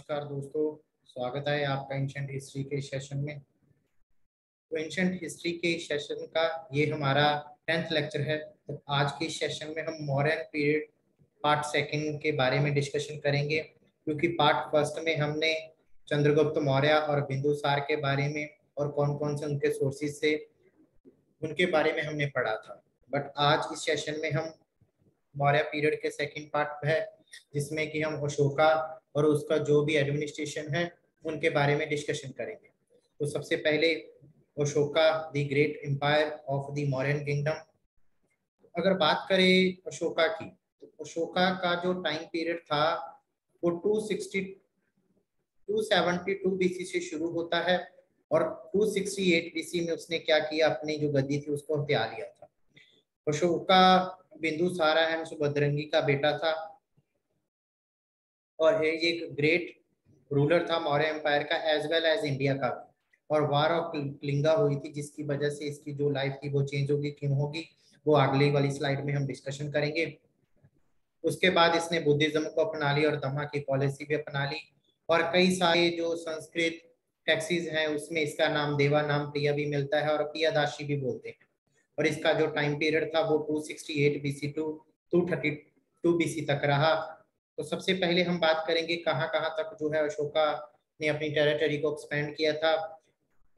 नमस्कार दोस्तों, स्वागत है आपका एंशिएंट हिस्ट्री के सेशन में। तो एंशिएंट हिस्ट्री के सेशन का ये हमारा 10th लेक्चर है। तो आज के सेशन में हम मौर्यन पीरियड पार्ट सेकंड के बारे में डिस्कशन करेंगे, क्योंकि पार्ट फर्स्ट में हमने चंद्रगुप्त मौर्य और बिंदुसार के बारे में और कौन कौन से उनके सोर्सेज से उनके बारे में हमने पढ़ा था। बट आज इस सेशन में हम मौर्य पीरियड के सेकंड पार्ट है, जिसमें कि हम अशोका और उसका जो भी एडमिनिस्ट्रेशन है उनके बारे में डिस्कशन करेंगे। तो सबसे पहले Ashoka the great empire of the Mauryan kingdom. अगर बात करें अशोका की, तो अशोका का जो टाइम पीरियड था वो 272 बीसी से शुरू होता है और 268 बीसी में उसने क्या किया, अपनी जो गद्दी थी उसको हत्या लिया था। अशोका बिंदुसारा एंड सुभद्रंगी का बेटा था और ये एक ग्रेट रूलर था मौर्य एम्पायर का एज वेल एज इंडिया का। और वार ऑफ कलिंगा हुई थी, जिसकी वजह से इसकी जो लाइफ थी वो चेंज होगी, क्यों होगी वो अगली वाली स्लाइड में हम डिस्कशन करेंगे। उसके बाद इसने बुद्धिज्म को अपना ली और दमा की पॉलिसी भी अपना ली, और कई सारे जो संस्कृत टैक्सीज हैं उसमें इसका नाम देवा नाम प्रिया भी मिलता है और प्रियदासी भी बोलते हैं। और इसका जो टाइम पीरियड था वो 268 बीसी टू 232 बीसी तक रहा। तो सबसे पहले हम बात करेंगे कहाँ कहाँ तक जो है अशोका ने अपनी टेरिटरी को एक्सपेंड किया था।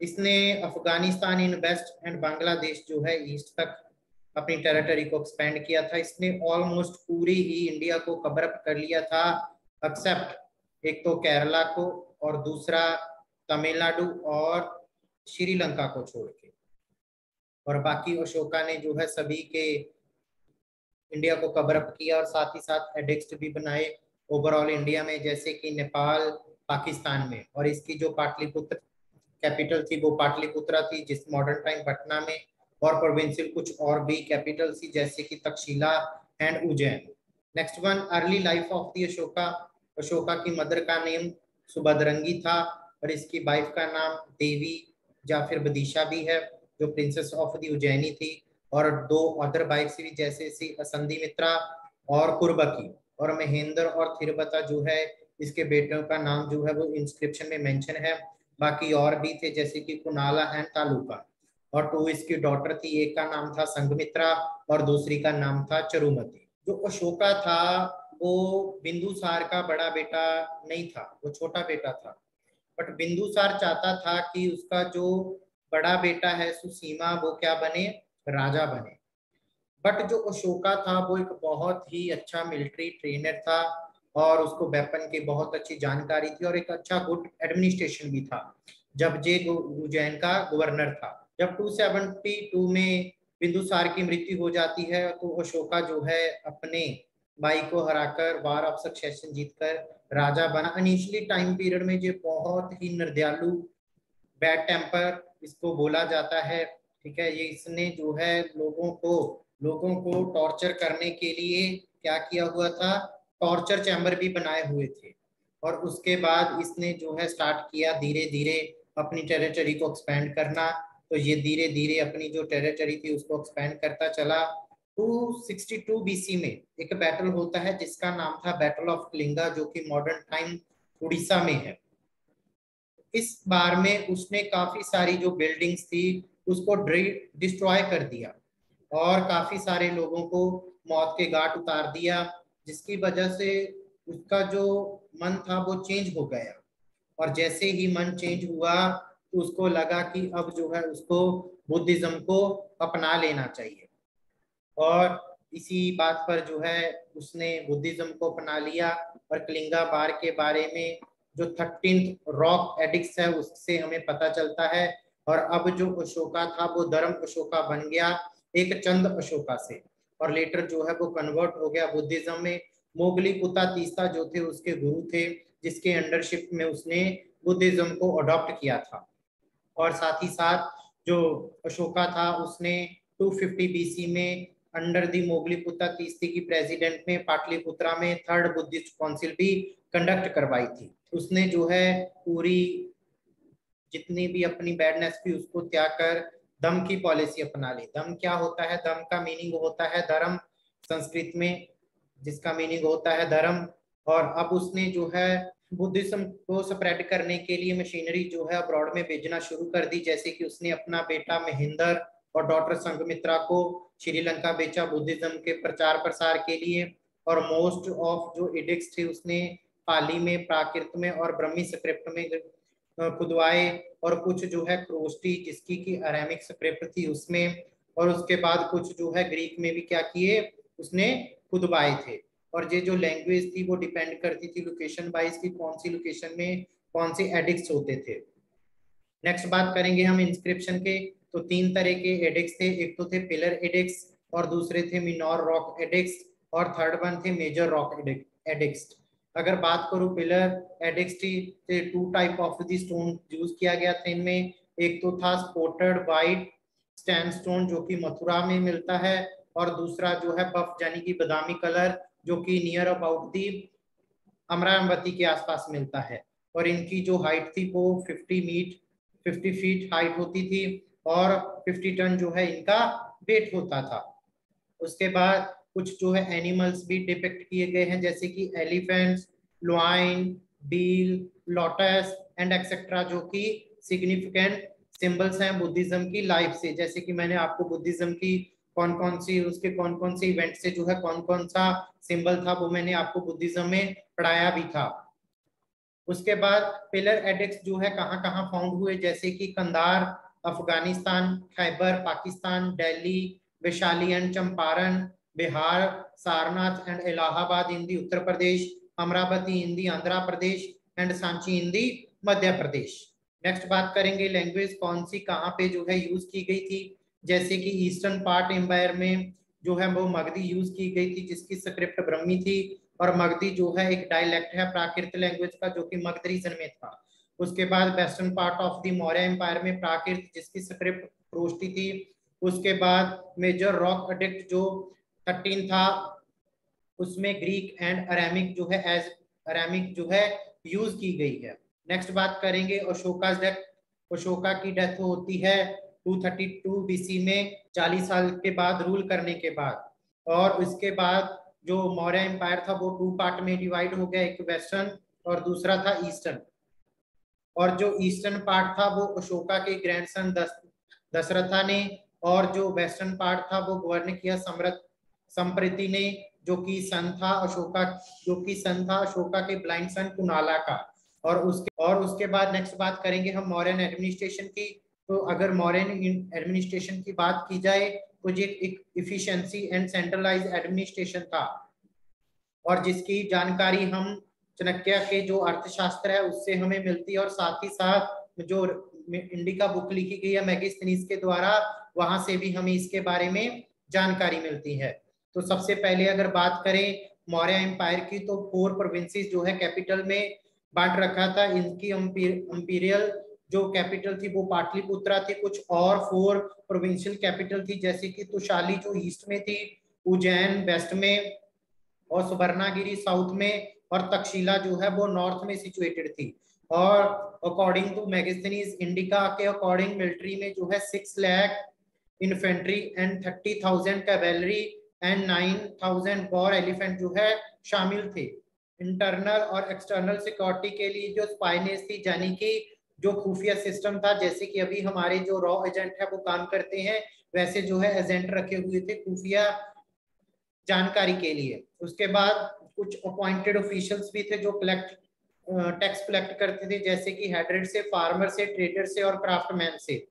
इसने अफगानिस्तान इन वेस्ट एंड बांग्लादेश जो है ईस्ट तक अपनी टेरिटरी को एक्सपेंड किया था। इसने ऑलमोस्ट पूरी ही इंडिया को कवर अप कर लिया था, एक्सेप्ट एक तो केरला को और दूसरा तमिलनाडु और श्रीलंका को छोड़ के। और बाकी अशोका ने जो है सभी के इंडिया को कवर अप किया और साथ ही साथ एडेक्स्ट भी बनाए ओवरऑल इंडिया में, जैसे कि नेपाल, पाकिस्तान में। और इसकी जो पाटलिपुत्र कैपिटल थी वो पाटलिपुत्रा थी, जिस मॉडर्न टाइम पटना में, और प्रोविंशियल कुछ और भी कैपिटल थी जैसे कि Takshashila and Ujjain. Next one, early life of the Ashoka. Ashoka की मदर का नेम सुभद्रंगी था और इसकी वाइफ का नाम देवी या फिर बदीशा भी है, जो प्रिंसेस ऑफ दी उज्जैनी थी। और दो अदर वाइफ्स भी जैसे संधिमित्रा और कुर्बकी। और महेंद्र और थिरबता जो है इसके बेटों का नाम जो है वो इंस्क्रिप्शन में मेंशन है। बाकी और भी थे जैसे कि कुनाला एंड तालुका। और टू इसकी डॉटर थी, एक का नाम था संघमित्रा और दूसरी का नाम था चरुमती। जो अशोका था वो बिंदुसार का बड़ा बेटा नहीं था, वो छोटा बेटा था। बट बिंदुसार चाहता था कि उसका जो बड़ा बेटा है सुसीमा वो क्या बने, राजा बने। बट जो अशोका था वो एक बहुत ही अच्छा मिलिट्री ट्रेनर था और उसको वेपन की बहुत अच्छी जानकारी थी और एक अच्छा गुड एडमिनिस्ट्रेशन भी था, जब जे उज्जैन का गवर्नर था। जब 272 में बिंदुसार की मृत्यु हो जाती है तो अशोका जो है अपने भाई को हराकर वार ऑफ सक्सेशन जीतकर राजा बना। इनिशियली टाइम पीरियड में जो बहुत ही निर्दयालु, बैड टेम्पर इसको बोला जाता है, ठीक है, ये इसने जो है लोगों को टॉर्चर करने के लिए क्या किया हुआ था, टॉर्चर चैम्बर भी बनाए हुए थे। और उसके बाद इसने जो है स्टार्ट किया धीरे धीरे अपनी टेरिटरी को एक्सपेंड करना। तो ये धीरे धीरे अपनी जो टेरिटरी थी उसको एक्सपेंड करता चला। 262 बीसी में एक बैटल होता है जिसका नाम था बैटल ऑफ कलिंगा, जो कि मॉडर्न टाइम उड़ीसा में है। इस बार में उसने काफी सारी जो बिल्डिंग्स थी उसको डिस्ट्रॉय कर दिया और काफी सारे लोगों को मौत के घाट उतार दिया, जिसकी वजह से उसका जो मन था वो चेंज हो गया। और जैसे ही मन चेंज हुआ तो उसको लगा कि अब जो है उसको बुद्धिज्म को अपना लेना चाहिए। और इसी बात पर जो है उसने बुद्धिज्म को अपना लिया। और कलिंगा बार के बारे में जो 13th रॉक एडिक्ट्स है उससे हमें पता चलता है। और अब जो अशोका था वो धर्म अशोका बन गया एक चंद अशोका से, और लेटर जो है वो कन्वर्ट हो गया बुद्धिज्म में। मोगली पुता तीस्ता जो थे उसके गुरु थे, जिसके अंडरशिप में उसने बुद्धिज्म को अडॉप्ट किया था। और साथ ही साथ जो अशोका था उसने 250 बीसी में अंडर दी मोगलीपुत्ता तीसरी की प्रेसिडेंट में पाटलिपुत्रा में थर्ड बुद्धिस्ट काउंसिल भी कंडक्ट करवाई थी। उसने जो है पूरी जितनी भी अपनी बैडनेस थी उसको त्याग कर दम की पॉलिसी अपना ली। दम क्या होता है, दम का मीनिंग होता है धर्म संस्कृत में, जिसका मीनिंग होता है धर्म। और अब उसने जो है बुद्धिज्म को स्प्रेड करने के लिए मशीनरी जो है अब्रॉड में भेजना शुरू कर दी, जैसे कि उसने अपना बेटा महेंद्र और डॉटर संघमित्रा को श्रीलंका भेजा बुद्धिज्म के प्रचार प्रसार के लिए। और मोस्ट ऑफ जो एडिक्ट्स थे उसने पाली में, प्राकृत में और ब्रह्मी स्क्रिप्ट में खुदवाए, और कुछ जो है क्रोस्टी जिसकी की अरामिक स्क्रिप्ट थी उसमें, और उसके बाद कुछ जो है ग्रीक में भी क्या किए उसने खुदवाए थे। और ये जो लैंग्वेज थी वो डिपेंड करती थी लोकेशन वाइज की कौन सी लोकेशन में कौन से एडिक्ट्स होते थे। नेक्स्ट बात करेंगे हम इंस्क्रिप्शन के। तो 3 तरह के एडिक्ट्स थे, एक तो थे पिलर एडिक्ट्स, और दूसरे थे मिनोर रॉक एडिक्ट्स, और थर्ड वन थे मेजर रॉक एडिक्ट्स। अगर बात करूं पिलर एडिक्ट्स थी, 2 type of the stone use किया गया था इनमें। एक तो था स्पॉटेड वाइट स्टैंडस्टोन जो कि मथुरा में मिलता है, और दूसरा जो है बफ यानी कि बादामी कलर जो कि नियर अबाउट दी अमरावती के आसपास मिलता है। और इनकी जो हाइट थी वो 50 फीट हाइट होती थी, और 50 टन जो है इनका वेट होता था। उसके बाद कुछ जो है एनिमल्स भी डिपिक्ट किए गए हैं, जैसे कि elephants, lion, deal, lotus and etcetera, जो कि सिग्निफिकेंट सिंबल्स हैं बुद्धिज्म की लाइफ से। जैसे कि मैंने आपको बुद्धिज्म की कौन कौन सी उसके कौन कौन से इवेंट से जो है कौन कौन सा सिंबल था वो मैंने आपको बुद्धिज्म में पढ़ाया भी था। उसके बाद पिलर एडिक्ट्स जो है कहाँ कहाँ फाउंड हुए, जैसे कि Kandahar Afghanistan, Khyber Pakistan, Delhi, Vaishali and Champaran Bihar, Sarnath and Allahabad in the Uttar Pradesh, Amaravati in the Andhra Pradesh and Sanchi in the Madhya Pradesh. Next बात करेंगे लैंग्वेज कौन सी कहाँ पे जो है यूज की गई थी। जैसे कि ईस्टर्न पार्ट एम्पायर में जो है वो मगधी यूज की गई थी जिसकी स्क्रिप्ट ब्रह्मी थी, और मगधी जो है एक डायलेक्ट है प्राकृत लैंग्वेज का जो कि मगध रीजन में था। उसके बाद western part of the Maurya empire में प्राकृत जिसकी स्क्रिप्ट प्रोष्टी थी। उसके बाद मेजर रॉक एडिक्ट जो 13 था उसमें ग्रीक एंड अरामिक जो है एज अरामिक जो है यूज की गई है। नेक्स्ट बात करेंगे अशोका डेथ। अशोका की डेथ होती है 232 बीसी में, 40 साल के बाद रूल करने के बाद। और उसके बाद जो मौर्य एम्पायर था वो 2 पार्ट में डिवाइड हो गया, एक वेस्टर्न और दूसरा था ईस्टर्न। और जो ईस्टर्न पार्ट था वो अशोका के ग्रैंडसन दशरथा ने, और जो वेस्टर्न पार्ट था वो गवर्न किया संप्रति ने, जो कि सन था अशोका के ब्लाइंड सन कुनाला का। और उसके बाद नेक्स्ट बात करेंगे हम मौर्यन एडमिनिस्ट्रेशन की। तो अगर मौर्यन एडमिनिस्ट्रेशन की बात की जाए तो ये एक इफिशिएंसी एंड सेंट्रलाइज एडमिनिस्ट्रेशन था, और जिसकी जानकारी हम चाणक्य के जो अर्थशास्त्र है उससे हमें मिलती है, और साथ ही साथ जो इंडिका बुक लिखी गई है मेगास्थनीज के द्वारा वहां से भी हमें इसके बारे में जानकारी मिलती है। तो सबसे पहले अगर बात करें मौर्य एम्पायर की तो 4 प्रोविंसेस जो है कैपिटल में बांट रखा था। इनकी इंपीरियल जो कैपिटल थी वो पाटलिपुत्रा थी, कुछ और 4 प्रोविंशियल कैपिटल थी जैसे कि तुशाली जो ईस्ट में थी, उज्जैन वेस्ट में, और सुवर्णागिरी साउथ में, और तक्षशिला जो है वो नॉर्थ में सिचुएटेड थी। और अकॉर्डिंग टू मैगस्थनीज इंडिका के अकॉर्डिंग मिलिट्री में जो है 6 lakh infantry and 30,000 cavalry and 9,000 war elephant जो है शामिल थे। इंटरनल और एक्सटर्नल सिक्योरिटी के लिए जो स्पाइनेस थी यानी कि जो खुफिया सिस्टम था, जैसे कि अभी हमारे जो रॉ एजेंट है वो काम करते हैं वैसे जो है एजेंट रखे हुए थे खुफिया जानकारी के लिए। उसके बाद कुछ अपॉइंटेड ऑफिशियल्स भी थे जो टैक्स कलेक्ट करते थे, जैसे कि हेडरेड से, फार्मर से, ट्रेडर से और क्राफ्टमैन से।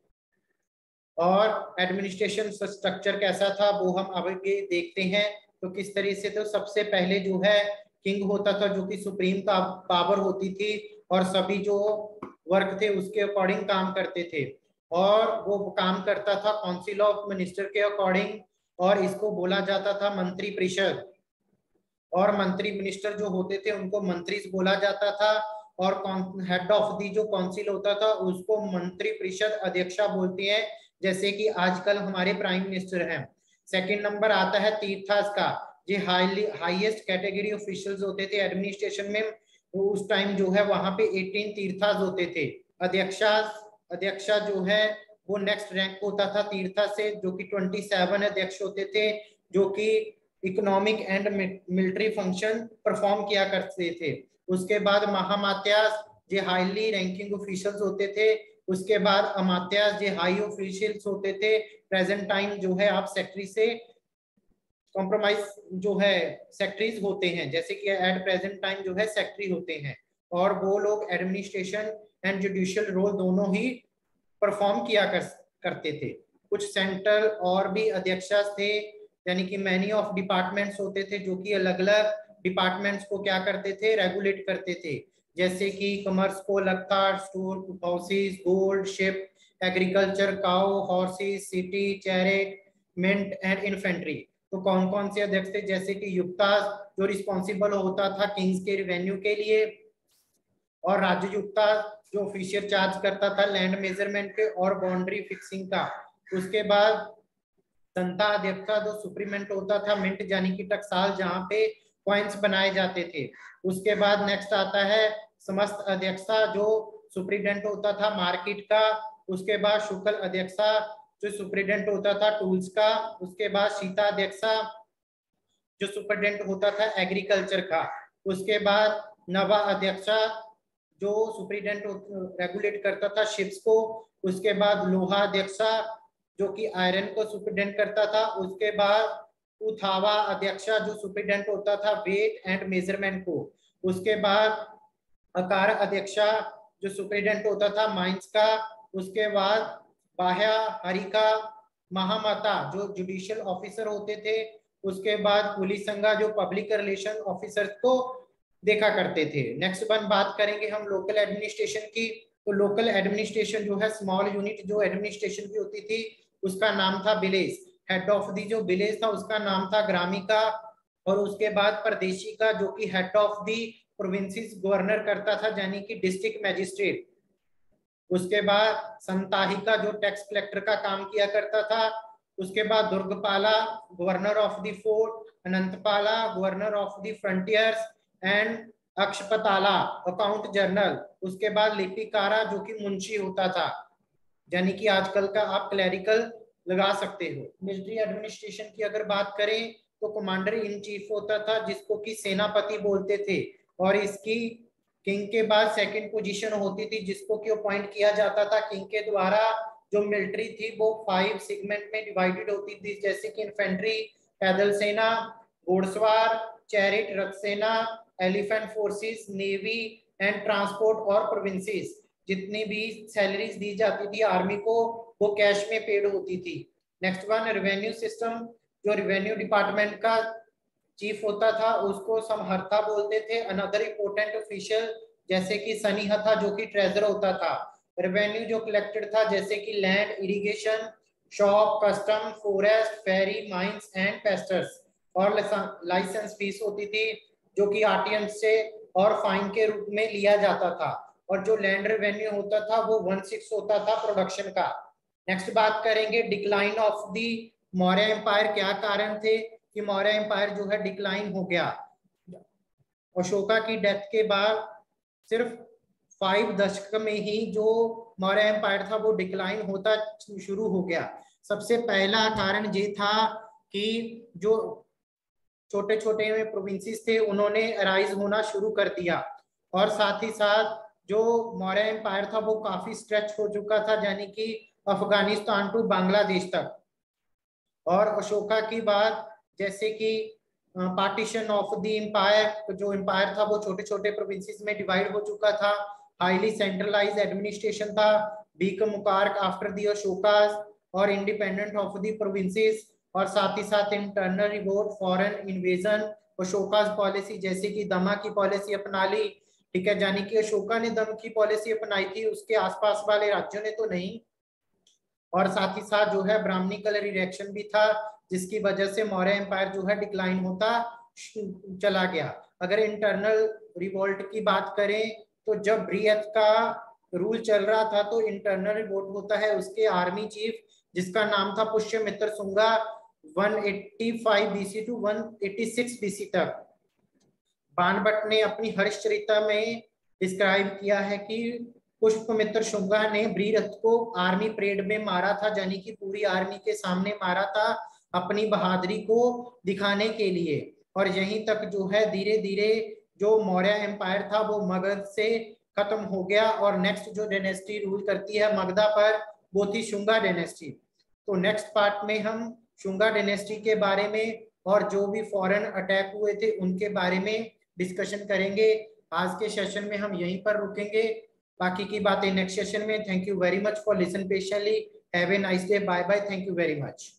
और एडमिनिस्ट्रेशन स्ट्रक्चर कैसा था वो हम आगे देखते हैं। तो किस तरह से, तो सबसे पहले जो है किंग होता था जो कि सुप्रीम पावर होती थी, और सभी जो वर्क थे उसके अकॉर्डिंग काम करते थे, और वो काम करता था काउंसिल ऑफ मिनिस्टर के अकॉर्डिंग, और इसको बोला जाता था मंत्री परिषद। और मंत्री मिनिस्टर जो होते थे उनको मंत्री बोला जाता था, और हेड ऑफ दी जो काउंसिल होता था उसको मंत्री परिषद अध्यक्षा बोलते हैं, जैसे कि आजकल हमारे प्राइम मिनिस्टर हैं। सेकंड नंबर आता है तीर्थास का, ये हाईएस्ट कैटेगरी ऑफिशियल्स होते थे एडमिनिस्ट्रेशन में। उस टाइम जो है वहां पे 18 तीर्थास होते थे। अध्यक्षा जो है वो नेक्स्ट रैंक होता था तीर्था से, जो कि 27 अध्यक्ष होते थे, जो कि economic and military function perform किया करते थे। उसके बाद महामात्यास जो हाईली रैंकिंग ऑफिशियल्स होते थे, उसके बाद अमात्यास जो हाई ऑफिशियल्स होते थे। प्रेजेंट टाइम जो है आप सेक्रेटरी से कॉम्प्रोमाइज जो है सेक्रेटरीज होते हैं, जैसे कि एट प्रेजेंट टाइम जो है सेक्रेटरी होते हैं, और वो लोग एडमिनिस्ट्रेशन एंड जुडिशियल रोल दोनों ही परफॉर्म किया करते थे। कुछ सेंट्रल और भी अध्यक्ष थे, यानी कि मैनी ऑफ डिपार्टमेंट्स होते थे जो कि अलग अलग डिपार्टमेंट्स को क्या करते थे, रेगुलेट करते थे, जैसे कि कॉमर्स को लगता, store houses, gold, ship, agriculture, cow, horses, city, chariot, mint and infantry. तो कौन कौन से अध्यक्ष थे, जैसे कि युक्ता जो रिस्पॉन्सिबल होता था किंग्स के रेवेन्यू के लिए, और राजयुक्ता जो ऑफिशियल चार्ज करता था लैंड मेजरमेंट के और बाउंड्री फिक्सिंग का। उसके बाद संता अध्यक्षा जो सुप्रीमेंट होता था मिंट यानी कि टकसाल जहां पे कॉइन्स बनाए जाते थे। उसके बाद नेक्स्ट आता है समस्त अध्यक्षा जो सुप्रीडेंट होता था मार्केट का। उसके बाद शुक्ल अध्यक्षा जो सुप्रीडेंट होता था टूल्स का। उसके बाद शीता अध्यक्षा जो सुप्रीडेंट होता था एग्रीकल्चर का। उसके बाद नवा अध्यक्षा जो सुप्रीडेंट रेगुलेट करता था शिप्स को। उसके बाद लोहा अध्यक्षा जो कि आयरन को सुप्रीडेंट करता था। उसके बाद उथावा अध्यक्षा जो सुप्रीडेंट होता था वेट एंड मेजरमेंट को। उसके बाद अकार अध्यक्षा जो सुप्रीडेंट होता था माइंस का। उसके बाद बाह्या हरिका महामाता जो जुडिशियल ऑफिसर होते थे। उसके बाद पुलिस संघा जो पब्लिक रिलेशन ऑफिसर्स को देखा करते थे। नेक्स्ट वन बात करेंगे हम लोकल एडमिनिस्ट्रेशन की। तो लोकल एडमिनिस्ट्रेशन जो है स्मॉल यूनिट जो एडमिनिस्ट्रेशन की होती थी उसका नाम था विलेज। हेड ऑफ दी जो विलेज था उसका नाम था ग्रामिका। और उसके बाद प्रदेशी का जो कि head of the provinces governor करता था यानी कि डिस्ट्रिक्ट मैजिस्ट्रेट। उसके बाद संताहिका जो टैक्स कलेक्टर का काम किया करता था। उसके बाद Durgapala governor of the fort, Antapala governor of the frontiers and Akshapatala account general. उसके बाद लिपिकारा जो कि मुंशी होता था, यानी कि आजकल का आप क्लैरिकल लगा सकते हो। मिलिट्री एडमिनिस्ट्रेशन की अगर बात करें तो कमांडर इन चीफ होता था जिसको कि सेनापति बोलते थे, और इसकी किंग के बाद सेकंड पोजीशन होती थी जिसको कि अपॉइंट किया जाता था किंग के द्वारा। जो मिलिट्री थी वो 5 सेगमेंट में डिवाइडेड होती थी, जैसे कि इन्फेंट्री पैदल सेना, घोड़सवार, चैरिट रथ सेना, elephant forces, navy and transport और प्रोविंसेस। जितनी भी सैलरीज दी जाती थी आर्मी को वो कैश में पेड होती थी। Next one revenue system. जो रेवेन्यू डिपार्टमेंट का चीफ होता था उसको समहर्ता बोलते थे। अनदर इंपोर्टेंट ऑफिशियल जैसे कि सनीहथा जो कि ट्रेजर होता था। रेवेन्यू जो कलेक्टेड था जैसे कि land, irrigation, shop, custom, forest, ferry, mines and pastures. और लाइसेंस फीस होती थी जो कि आरटीएम से और फाइन के रूप में लिया जाता था। और जो लैंड रेवेन्यू होता था वो 1/6 होता था प्रोडक्शन का। नेक्स्ट बात करेंगे decline of the Maurya empire. क्या कारण थे कि मौर्य एम्पायर जो है डिक्लाइन हो गया? अशोका की डेथ के बाद सिर्फ 5 दशक में ही जो मौर्य एम्पायर था वो डिक्लाइन होता शुरू हो गया। सबसे पहला कारण ये था कि जो छोटे छोटे में प्रोविंसेस थे उन्होंने राइज होना शुरू कर दिया, और साथ ही साथ जो मौर्य एम्पायर था वो काफी स्ट्रेच हो चुका था, यानी कि अफगानिस्तान टू बांग्लादेश तक। और अशोका की बात जैसे कि पार्टीशन ऑफ द एम्पायर, जो एम्पायर था वो छोटे छोटे प्रोविंसेस में डिवाइड हो चुका था। हाईली सेंट्रलाइज्ड एडमिनिस्ट्रेशन था, बीकम मुबारक आफ्टर द अशोकास, और इंडिपेंडेंट ऑफ द प्रोविंसेस, और साथ ही साथ internal revolt, foreign invasion, Ashoka's policy जैसे कि दमा की पॉलिसी अपना ली। ठीक है, यानी कि अशोका ने दम की पॉलिसी अपनाई थी, उसके आसपास वाले राज्यों ने तो नहीं। और साथ ही साथ जो है ब्राह्मणिकल रिएक्शन भी था जिसकी वजह से मौर्य एम्पायर जो है डिक्लाइन होता चला गया। अगर इंटरनल रिवोल्ट की बात करें तो जब ब्रियत का रूल चल रहा था तो इंटरनल रिवोल्ट होता है उसके आर्मी चीफ जिसका नाम था Pushyamitra Shunga 185 BC to 186 BC तक। बाणभट्ट ने अपनी हर्षचरिता में डिस्क्राइब किया है कि पुष्यमित्र शुंगा ने ब्रियत को आर्मी परेड में मारा था, यानी कि पूरी आर्मी के सामने मारा था अपनी बहादुरी को दिखाने के लिए। और यहीं तक जो है धीरे धीरे जो मौर्य एम्पायर था वो मगध से खत्म हो गया और नेक्स्ट जो डायनेस्टी रूल करती है मगधा पर वो थी शुंगा डायनेस्टी। तो नेक्स्ट पार्ट में हम शुंगा डायनेस्टी के बारे में और जो भी फॉरेन अटैक हुए थे उनके बारे में डिस्कशन करेंगे। आज के सेशन में हम यहीं पर रुकेंगे, बाकी की बातें नेक्स्ट सेशन में। Thank you very much for listen patiently. Have a nice day. Bye bye. Thank you very much.